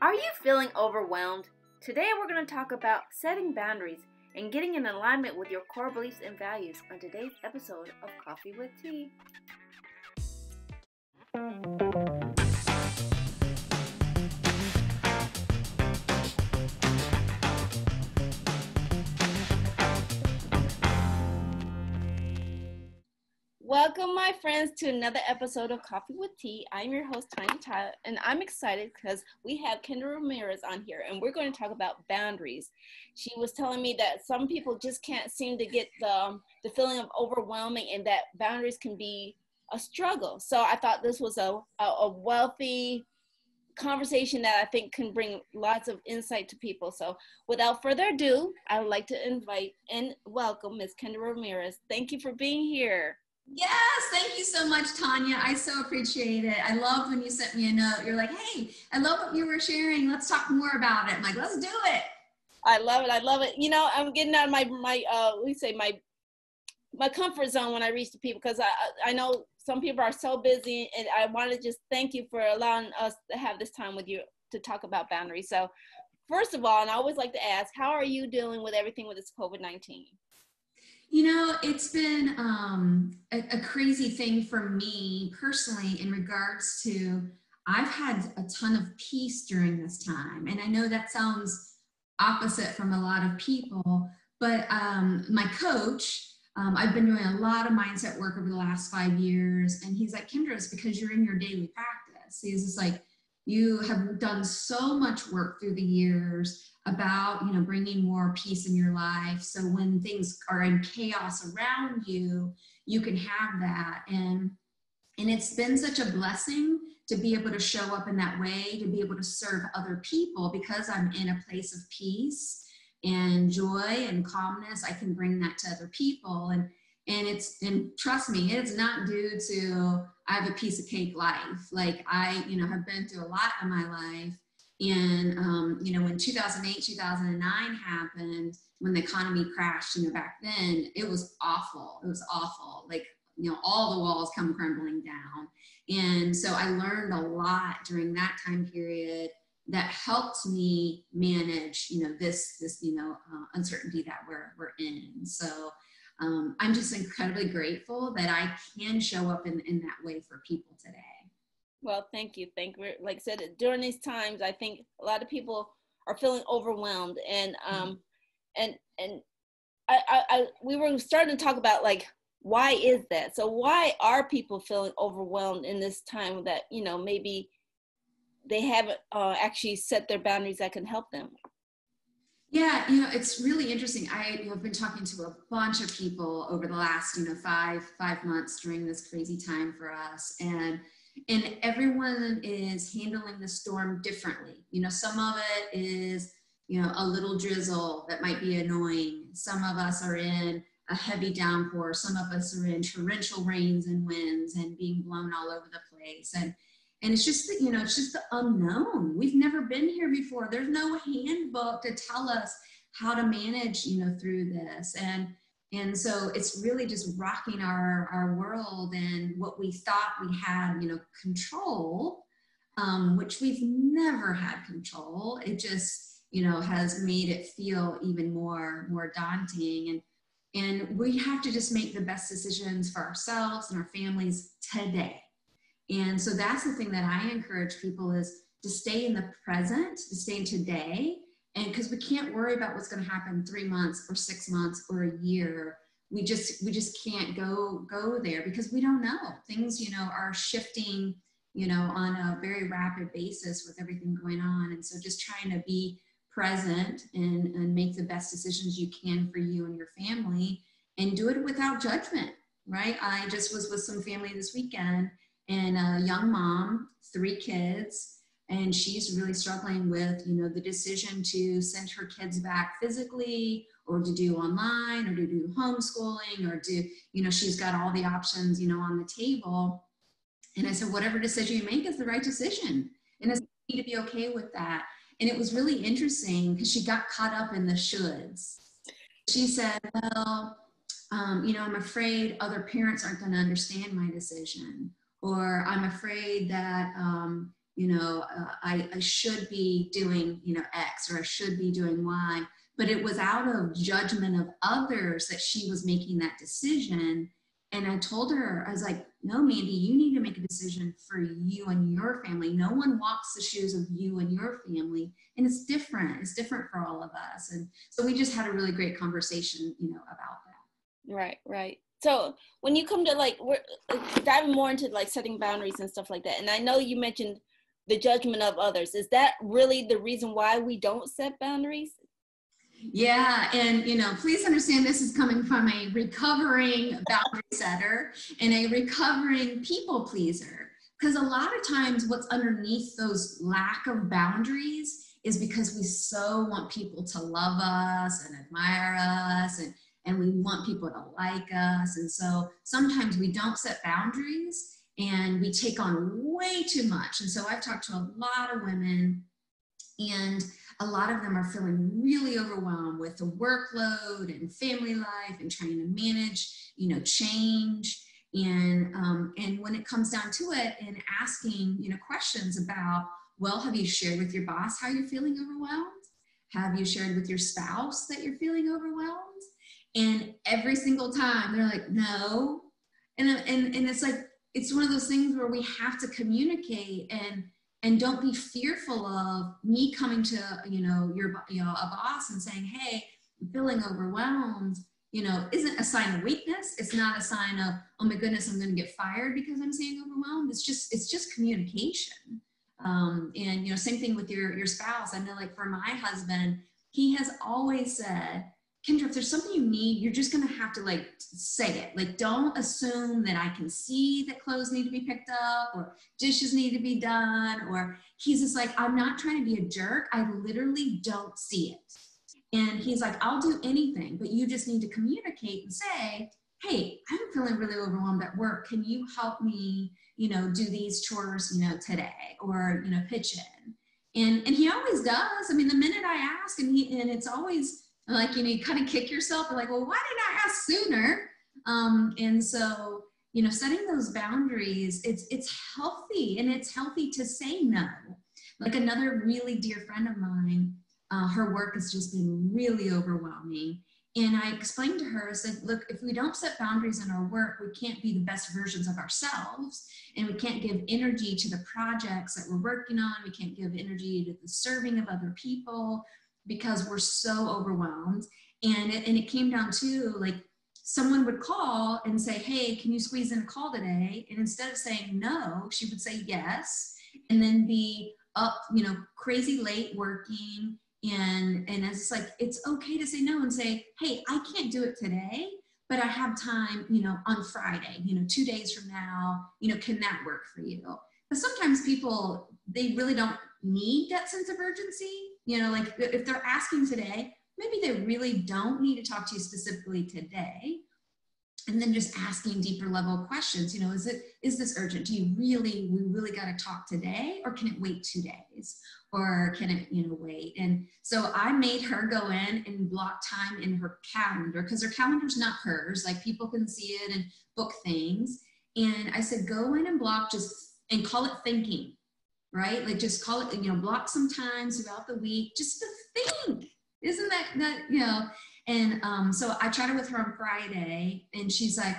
Are you feeling overwhelmed? Today we're going to talk about setting boundaries and getting in alignment with your core beliefs and values on today's episode of Coffee with Tea. Welcome, my friends, to another episode of Coffee with Tea. I'm your host, Tonia, and I'm excited because we have Kendra Ramirez on here, and we're going to talk about boundaries. She was telling me that some people just can't seem to get the feeling of overwhelming, and that boundaries can be a struggle. So I thought this was a wealthy conversation that I think can bring lots of insight to people. So without further ado, I would like to invite and welcome Ms. Kendra Ramirez. Thank you for being here. Yes, thank you so much, Tonia. I so appreciate it. I loved when you sent me a note. You're like, hey, I love what you were sharing. Let's talk more about it. I'm like, let's do it. I love it. I love it. You know, I'm getting out of my comfort zone when I reach to people, because I know some people are so busy, and I want to just thank you for allowing us to have this time with you to talk about boundaries. So first of all, and I always like to ask, how are you dealing with everything with this COVID-19? You know, it's been a crazy thing for me personally in regards to, I've had a ton of peace during this time. And I know that sounds opposite from a lot of people, but my coach, I've been doing a lot of mindset work over the last 5 years. And he's like, Kendra, it's because you're in your daily practice. He's just like, you have done so much work through the years about, you know, bringing more peace in your life. So when things are in chaos around you, you can have that. And it's been such a blessing to be able to show up in that way, to be able to serve other people, because I'm in a place of peace and joy and calmness. I can bring that to other people. And trust me, it's not due to, I have a piece of cake life. Like I, you know, have been through a lot in my life. And, you know, when 2008, 2009 happened, when the economy crashed, you know, back then, it was awful. It was awful. Like, you know, all the walls come crumbling down. And so I learned a lot during that time period that helped me manage, you know, this uncertainty that we're in. So I'm just incredibly grateful that I can show up in that way for people today. Well, thank you. Like I said, during these times, I think a lot of people are feeling overwhelmed, and we were starting to talk about, like, why is that? So why are people feeling overwhelmed in this time that, you know, maybe they haven't actually set their boundaries that can help them? Yeah, you know, it's really interesting. I have been talking to a bunch of people over the last, you know, five months during this crazy time for us. And everyone is handling the storm differently. You know, some of it is, you know, a little drizzle that might be annoying. Some of us are in a heavy downpour. Some of us are in torrential rains and winds and being blown all over the place. And it's just that, you know, it's just the unknown. We've never been here before. There's no handbook to tell us how to manage, you know, through this. And so it's really just rocking our world, and what we thought we had, you know, control, which we've never had control. It just, you know, has made it feel even more daunting. And we have to just make the best decisions for ourselves and our families today. And so that's the thing that I encourage people, is to stay in the present, to stay in today. And because we can't worry about what's going to happen 3 months or 6 months or a year. We just can't go there, because we don't know. Things, you know, are shifting, you know, on a very rapid basis with everything going on. And so just trying to be present and make the best decisions you can for you and your family, and do it without judgment, right? I just was with some family this weekend, and a young mom, 3 kids, and she's really struggling with, you know, the decision to send her kids back physically, or to do online, or to do homeschooling, or do, you know, she's got all the options, you know, on the table. And I said, whatever decision you make is the right decision. And it's need to be okay with that. And it was really interesting, because she got caught up in the shoulds. She said, well, you know, I'm afraid other parents aren't going to understand my decision. Or I'm afraid that, I should be doing, X, or I should be doing Y, but it was out of judgment of others that she was making that decision. And I told her, I was like, no, Mandy, you need to make a decision for you and your family. No one walks the shoes of you and your family. And it's different. It's different for all of us. And so we just had a really great conversation, about that. Right, right. So when you come to we're diving more into setting boundaries and stuff like that. And I know you mentioned the judgment of others. Is that really the reason why we don't set boundaries? Yeah, and please understand this is coming from a recovering boundary setter and a recovering people pleaser. Because a lot of times what's underneath those lack of boundaries is because we so want people to love us and admire us, and we want people to like us. And so sometimes we don't set boundaries and we take on way too much. And so I've talked to a lot of women, and a lot of them are feeling really overwhelmed with the workload and family life and trying to manage, change. And when it comes down to it, and asking, questions about, well, have you shared with your boss how you're feeling overwhelmed? Have you shared with your spouse that you're feeling overwhelmed? And every single time they're like, no. And it's it's one of those things where we have to communicate, and don't be fearful of me coming to, a boss and saying, hey, I'm feeling overwhelmed, isn't a sign of weakness. It's not a sign of, oh my goodness, I'm going to get fired because I'm saying overwhelmed. It's just communication. And, same thing with your spouse. I know, for my husband, he has always said, Kendra, if there's something you need, you're just going to have to say it. Don't assume that I can see that clothes need to be picked up or dishes need to be done. Or he's just I'm not trying to be a jerk. I literally don't see it. And he's like, I'll do anything, but you just need to communicate and say, hey, I'm feeling really overwhelmed at work. Can you help me, do these chores, today, or, pitch in. And he always does. I mean, the minute I ask, and it's always, you kind of kick yourself. You're like, well, why didn't I ask sooner? And so, setting those boundaries, it's healthy, and it's healthy to say no. Another really dear friend of mine, her work has just been really overwhelming. And I explained to her, I said, look, if we don't set boundaries in our work, we can't be the best versions of ourselves, and we can't give energy to the projects that we're working on. We can't give energy to the serving of other people, because we're so overwhelmed. And it came down to someone would call and say, hey, can you squeeze in a call today? And instead of saying no, she would say yes, and then be up, crazy late working. And it's it's okay to say no and say, hey, I can't do it today, but I have time, on Friday, 2 days from now, can that work for you? But sometimes people, they really don't need that sense of urgency. If they're asking today, maybe they really don't need to talk to you specifically today. And then just asking deeper level questions, is this urgent? We really got to talk today, or can it wait 2 days? Or can it, wait? And so I made her go in and block time in her calendar, because her calendar's not hers. People can see it and book things. And I said, go in and block, and call it thinking. Right? Just call it, block some time throughout the week just to think. Isn't that And so I chatted with her on Friday, and she's like,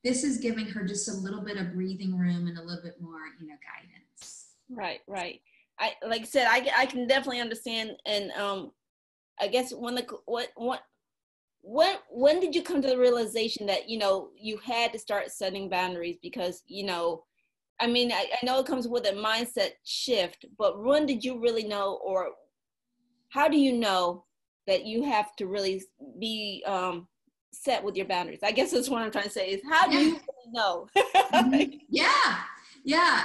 this is giving her just a little bit of breathing room and a little bit more, guidance. Right, right. I said, I can definitely understand. And I guess when did you come to the realization that, you had to start setting boundaries? Because, I mean, I know it comes with a mindset shift, but when did you really know, or how do you know that you have to really be set with your boundaries? I guess that's what I'm trying to say is, how do you really know? Yeah.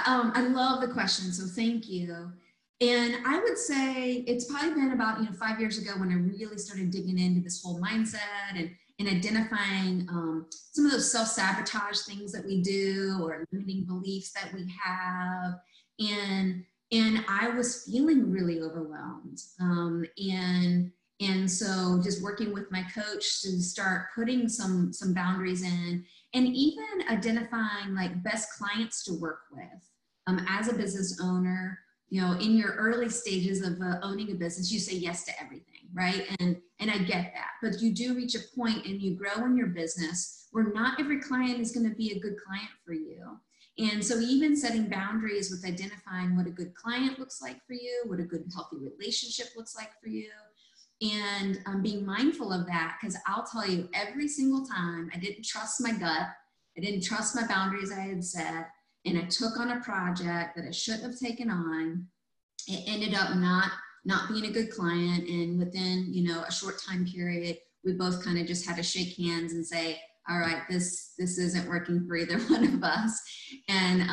I love the question. So thank you. And I would say it's probably been about, 5 years ago when I really started digging into this whole mindset and identifying some of those self-sabotage things that we do, or limiting beliefs that we have. And I was feeling really overwhelmed. And so just working with my coach to start putting some boundaries in, and even identifying best clients to work with. As a business owner, in your early stages of owning a business, you say yes to everything, right? And I get that, but you do reach a point and you grow in your business where not every client is going to be a good client for you. And so even setting boundaries with identifying what a good client looks like for you, what a good healthy relationship looks like for you, and being mindful of that, because I'll tell you, every single time I didn't trust my gut, I didn't trust my boundaries I had set, and I took on a project that I shouldn't have taken on, it ended up not being a good client. And within, a short time period, we both kind of just had to shake hands and say, all right, this isn't working for either one of us. And,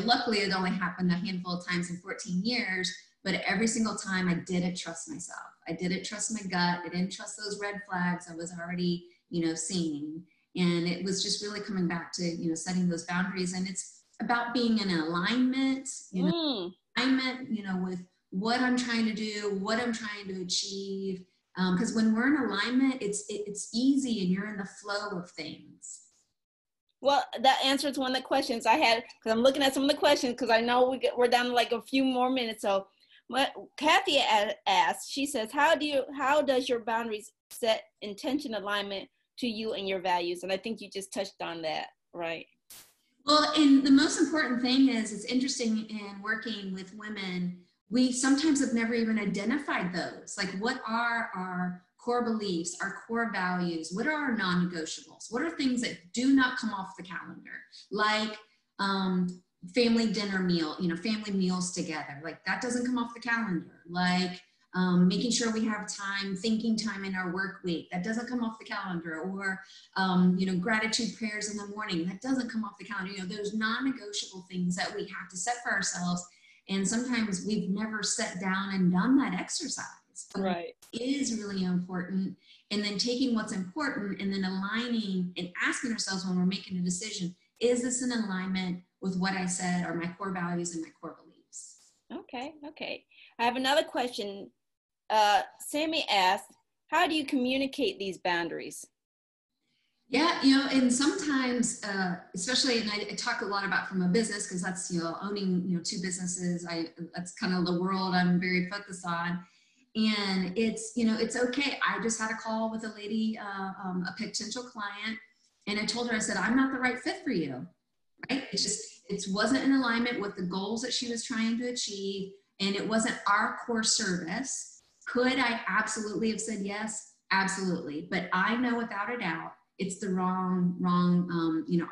luckily it only happened a handful of times in 14 years, but every single time I didn't trust myself. I didn't trust my gut. I didn't trust those red flags I was already, seeing. And it was just really coming back to, setting those boundaries. And it's about being in alignment, alignment, with what I'm trying to do, what I'm trying to achieve. Because when we're in alignment, it's easy and you're in the flow of things. Well, that answers one of the questions I had, because I'm looking at some of the questions, because I know we're down to like a few more minutes. So what Kathy asked, she says, how does your boundaries set intention alignment to you and your values? And I think you just touched on that, right? Well, and the most important thing is, it's interesting in working with women, we sometimes have never even identified those. Like, what are our core beliefs, our core values? What are our non-negotiables? What are things that do not come off the calendar? Like family dinner meal, family meals together. Like, that doesn't come off the calendar. Like making sure we have thinking time in our work week. That doesn't come off the calendar. Or, gratitude prayers in the morning. That doesn't come off the calendar. Those non-negotiable things that we have to set for ourselves. And sometimes we've never sat down and done that exercise. Right. It is really important. And then taking what's important and then aligning and asking ourselves when we're making a decision, is this in alignment with what I said are my core values and my core beliefs? Okay. I have another question. Sammy asked, how do you communicate these boundaries? Yeah, and sometimes, especially, and I talk a lot about from a business, because that's, owning, two businesses. That's kind of the world I'm very focused on. And it's, it's okay. I just had a call with a lady, a potential client, and I told her, I said, I'm not the right fit for you, right? It wasn't in alignment with the goals that she was trying to achieve, and it wasn't our core service. Could I absolutely have said yes? Absolutely. But I know without a doubt, it's the wrong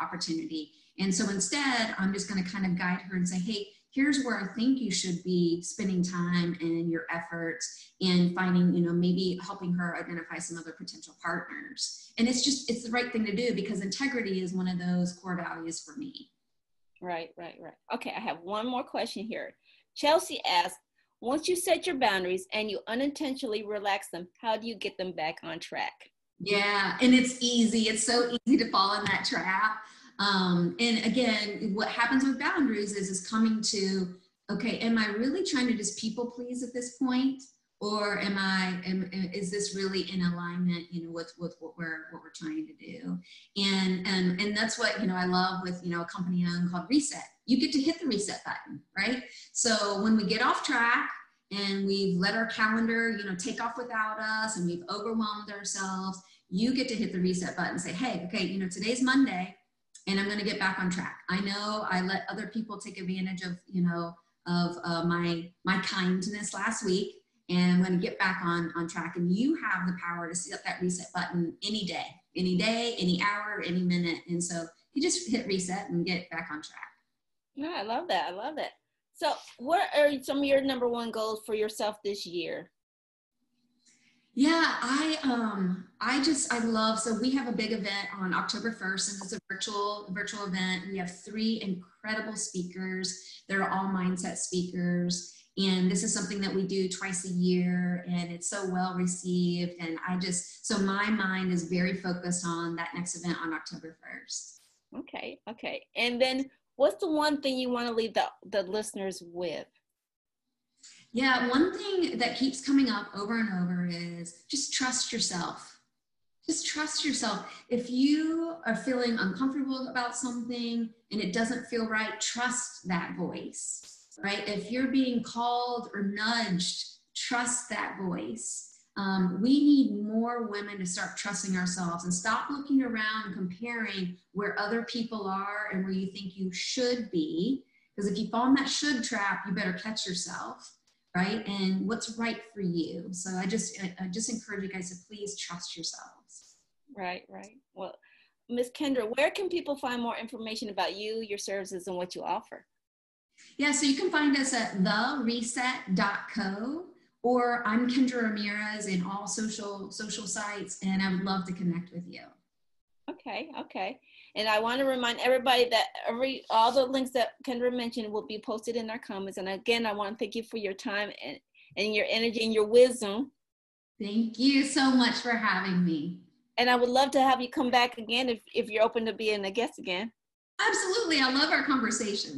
opportunity. And so instead, I'm just going to kind of guide her and say, hey, here's where I think you should be spending time and your efforts, and finding, maybe helping her identify some other potential partners. And it's the right thing to do, because integrity is one of those core values for me. Right. Okay, I have one more question here. Chelsea asked, once you set your boundaries and you unintentionally relax them, how do you get them back on track? Yeah, and it's easy. It's so easy to fall in that trap. And again, what happens with boundaries is coming to, okay, am I really trying to just people please at this point? Or is this really in alignment, with what we're trying to do? And that's what, I love with, a company I own called Reset. You get to hit the reset button, right? So when we get off track and we've let our calendar, take off without us, and we've overwhelmed ourselves, you get to hit the reset button and say, hey, okay, today's Monday, and I'm going to get back on track. I know I let other people take advantage of, my kindness last week, and I'm going to get back on track. And you have the power to set that reset button any day, any hour, any minute. And so you just hit reset and get back on track. Yeah, I love that. So what are some of your number one goals for yourself this year? Yeah, I love, so we have a big event on October 1st, and it's a virtual event. We have 3 incredible speakers. They're all mindset speakers. And this is something that we do twice a year, and it's so well received. And so my mind is very focused on that next event on October 1st. Okay. And then what's the one thing you want to leave the listeners with? Yeah, one thing that keeps coming up over and over is just trust yourself. Just trust yourself. If you are feeling uncomfortable about something and it doesn't feel right, trust that voice. right? If you're being called or nudged, trust that voice. We need more women to start trusting ourselves and stop looking around and comparing where other people are and where you think you should be. Because if you fall in that should trap, you better catch yourself, right? And what's right for you. So I just encourage you guys to please trust yourselves. Right, right. Well, Miss Kendra, where can people find more information about you, your services, and what you offer? Yeah, so you can find us at thereset.co, or I'm Kendra Ramirez in all social sites, and I would love to connect with you. Okay, okay. And I want to remind everybody that all the links that Kendra mentioned will be posted in our comments. And again, I want to thank you for your time and your energy and your wisdom. Thank you so much for having me. And I would love to have you come back again if you're open to being a guest again. Absolutely. I love our conversations.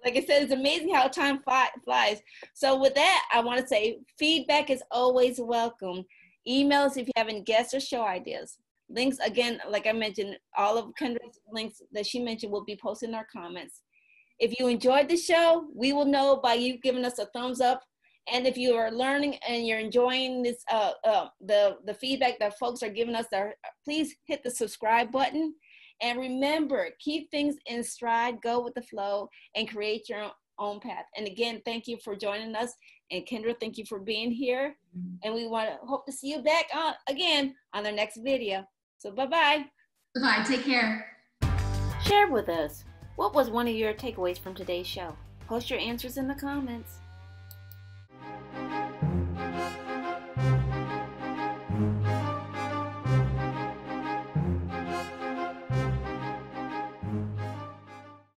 Like I said, it's amazing how time flies. So with that, I want to say feedback is always welcome. Emails if you have any guests or show ideas. Links, again, like I mentioned, all of Kendra's links that she mentioned will be posted in our comments. If you enjoyed the show, we will know by you giving us a thumbs up. And if you are learning and you're enjoying this, the feedback that folks are giving us, please hit the subscribe button. And remember, keep things in stride, go with the flow, and create your own path. And again, thank you for joining us. And Kendra, thank you for being here. And we hope to see you back again on the next video. So bye-bye. Bye-bye. Take care. Share with us, what was one of your takeaways from today's show? Post your answers in the comments.